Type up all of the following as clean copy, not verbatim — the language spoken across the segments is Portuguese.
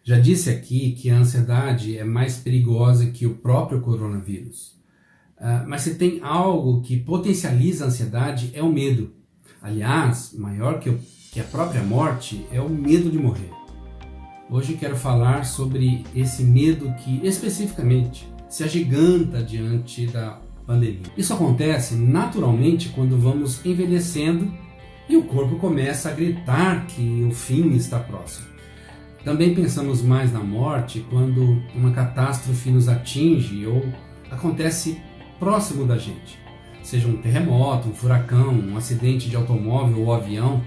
Já disse aqui que a ansiedade é mais perigosa que o próprio coronavírus. Mas se tem algo que potencializa a ansiedade é o medo. Aliás, maior que a própria morte é o medo de morrer. Hoje quero falar sobre esse medo que especificamente se agiganta diante da pandemia. Isso acontece naturalmente quando vamos envelhecendo e o corpo começa a gritar que o fim está próximo. Também pensamos mais na morte quando uma catástrofe nos atinge ou acontece próximo da gente, seja um terremoto, um furacão, um acidente de automóvel ou avião,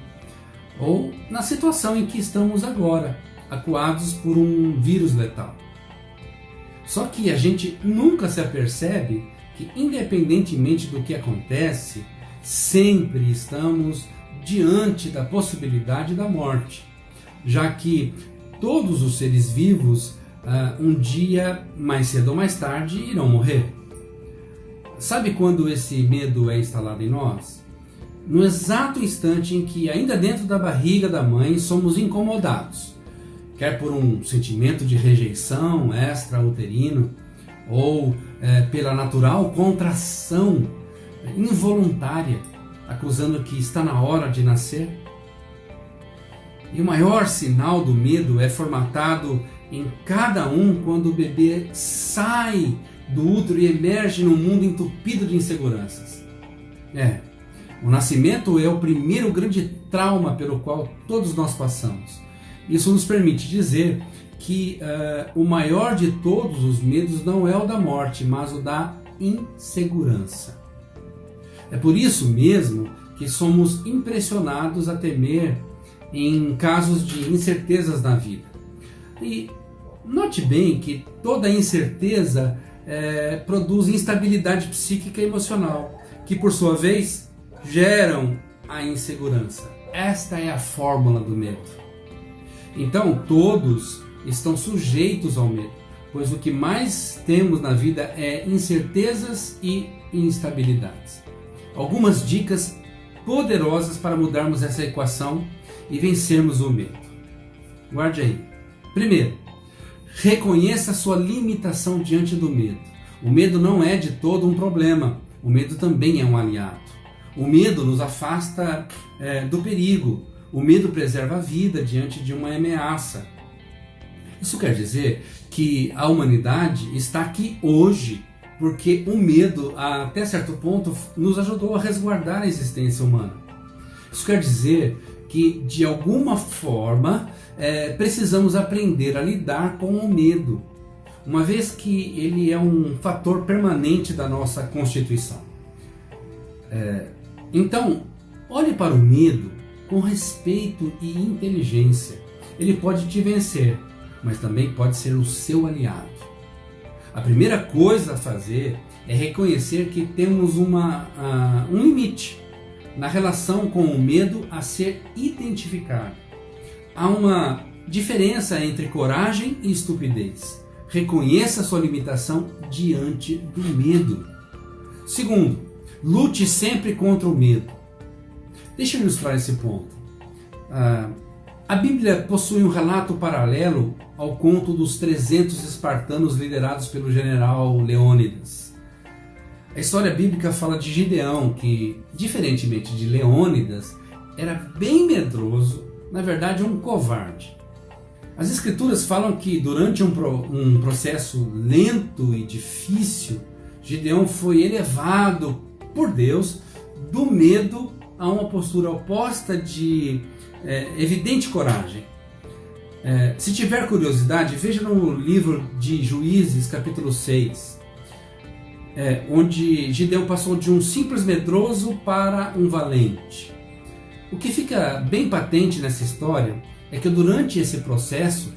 ou na situação em que estamos agora, acuados por um vírus letal. Só que a gente nunca se apercebe que, independentemente do que acontece, sempre estamos diante da possibilidade da morte, já que todos os seres vivos, um dia, mais cedo ou mais tarde, irão morrer. Sabe quando esse medo é instalado em nós? No exato instante em que, ainda dentro da barriga da mãe, somos incomodados, quer por um sentimento de rejeição extra-uterino, ou pela natural contração involuntária, acusando que está na hora de nascer. E o maior sinal do medo é formatado em cada um quando o bebê sai do útero e emerge num mundo entupido de inseguranças. O nascimento é o primeiro grande trauma pelo qual todos nós passamos. Isso nos permite dizer que o maior de todos os medos não é o da morte, mas o da insegurança. É por isso mesmo que somos impressionados a temer em casos de incertezas na vida. E note bem que toda incerteza produz instabilidade psíquica e emocional, que por sua vez geram a insegurança. Esta é a fórmula do medo. Então todos estão sujeitos ao medo, pois o que mais temos na vida é incertezas e instabilidades. Algumas dicas poderosas para mudarmos essa equação e vencermos o medo. Guarde aí. Primeiro, reconheça a sua limitação diante do medo. O medo não é de todo um problema. O medo também é um aliado. O medo nos afasta do perigo. O medo preserva a vida diante de uma ameaça. Isso quer dizer que a humanidade está aqui hoje porque o medo, até certo ponto, nos ajudou a resguardar a existência humana. Isso quer dizer que, de alguma forma, precisamos aprender a lidar com o medo, uma vez que ele é um fator permanente da nossa constituição. Então, olhe para o medo com respeito e inteligência. Ele pode te vencer, mas também pode ser o seu aliado. A primeira coisa a fazer é reconhecer que temos um limite na relação com o medo a ser identificado. Há uma diferença entre coragem e estupidez. Reconheça sua limitação diante do medo. Segundo, lute sempre contra o medo. Deixa eu ilustrar esse ponto. A Bíblia possui um relato paralelo ao conto dos 300 espartanos liderados pelo general Leônidas. A história bíblica fala de Gideão, que, diferentemente de Leônidas, era bem medroso, na verdade um covarde. As escrituras falam que durante um processo lento e difícil, Gideão foi elevado por Deus do medo a uma postura oposta de evidente coragem. Se tiver curiosidade, veja no livro de Juízes, capítulo 6, onde Gideão passou de um simples medroso para um valente. O que fica bem patente nessa história é que durante esse processo,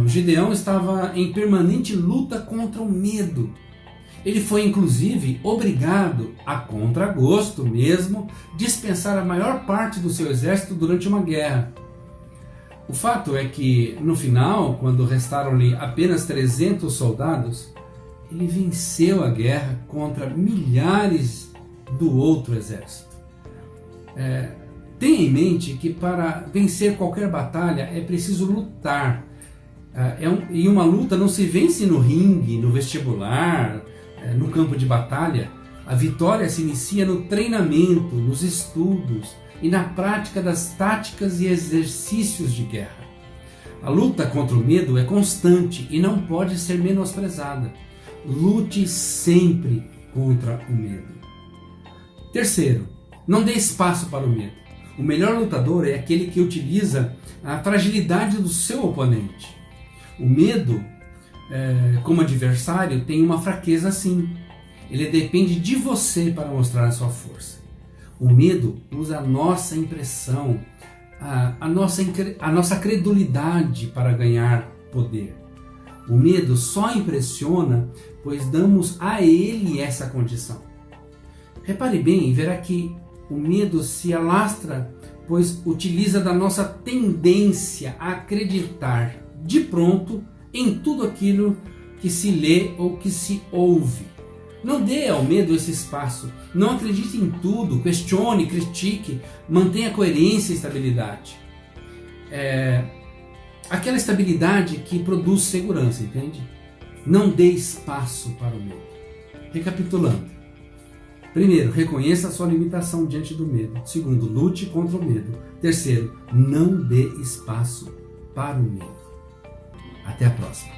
Gideão estava em permanente luta contra o medo. Ele foi inclusive obrigado, a contragosto mesmo, dispensar a maior parte do seu exército durante uma guerra. O fato é que, no final, quando restaram-lhe apenas 300 soldados, ele venceu a guerra contra milhares do outro exército. Tenha em mente que para vencer qualquer batalha é preciso lutar. E uma luta não se vence no ringue, no vestibular, no campo de batalha. A vitória se inicia no treinamento, nos estudos e na prática das táticas e exercícios de guerra. A luta contra o medo é constante e não pode ser menosprezada. Lute sempre contra o medo. Terceiro, não dê espaço para o medo. O melhor lutador é aquele que utiliza a fragilidade do seu oponente. O medo, como adversário, tem uma fraqueza sim. Ele depende de você para mostrar a sua força. O medo usa a nossa impressão, a nossa credulidade para ganhar poder. O medo só impressiona, pois damos a ele essa condição. Repare bem e verá que o medo se alastra, pois utiliza da nossa tendência a acreditar de pronto em tudo aquilo que se lê ou que se ouve. Não dê ao medo esse espaço. Não acredite em tudo, questione, critique, mantenha coerência e estabilidade. Aquela estabilidade que produz segurança, entende? Não dê espaço para o medo. Recapitulando. Primeiro, reconheça a sua limitação diante do medo. Segundo, lute contra o medo. Terceiro, não dê espaço para o medo. Até a próxima.